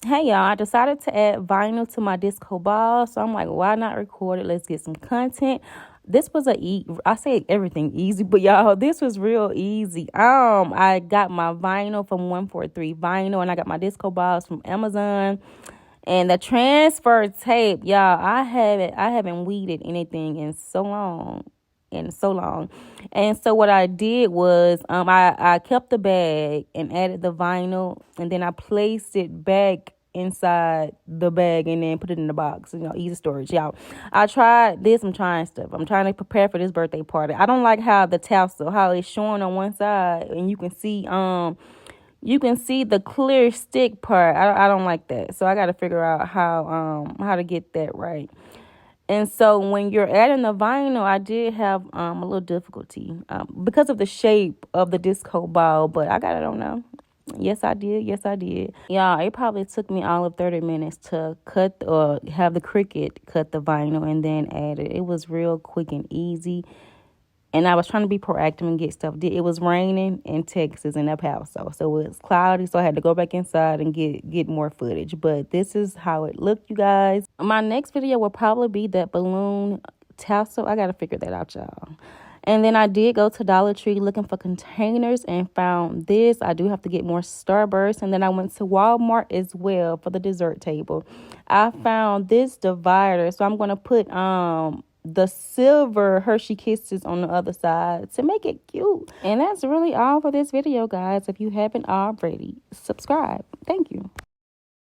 Hey y'all, I decided to add vinyl to my disco ball, so I'm like, why not record it? Let's get some content. This was I say everything easy, but y'all, this was real easy. I got my vinyl from 143 Vinyl, and I got my disco balls from Amazon. And the transfer tape, y'all, I haven't weeded anything in so long. And so what I did was I kept the bag and added the vinyl, and then I placed it back inside the bag and then put it in the box, easy storage. Y'all, I'm trying stuff. I'm trying to prepare for this birthday party. I don't like how the tassel, how it's showing on one side and you can see the clear stick part. I don't like that. So I got to figure out how to get that right. And so when you're adding the vinyl, I did have a little difficulty because of the shape of the disco ball, but I got it on now. Yes, I did. Yes, I did. Yeah, it probably took me all of 30 minutes to cut or have the Cricut cut the vinyl and then add it. It was real quick and easy. And I was trying to be proactive and get stuff. It was raining in Texas in El Paso, so it was cloudy. So I had to go back inside and get more footage. But this is how it looked, you guys. My next video will probably be that balloon tassel. I got to figure that out, y'all. And then I did go to Dollar Tree looking for containers and found this. I do have to get more Starburst. And then I went to Walmart as well for the dessert table. I found this divider. So I'm going to put the silver Hershey Kisses on the other side to make it cute. And that's really all for this video, guys. If you haven't already, subscribe. Thank you.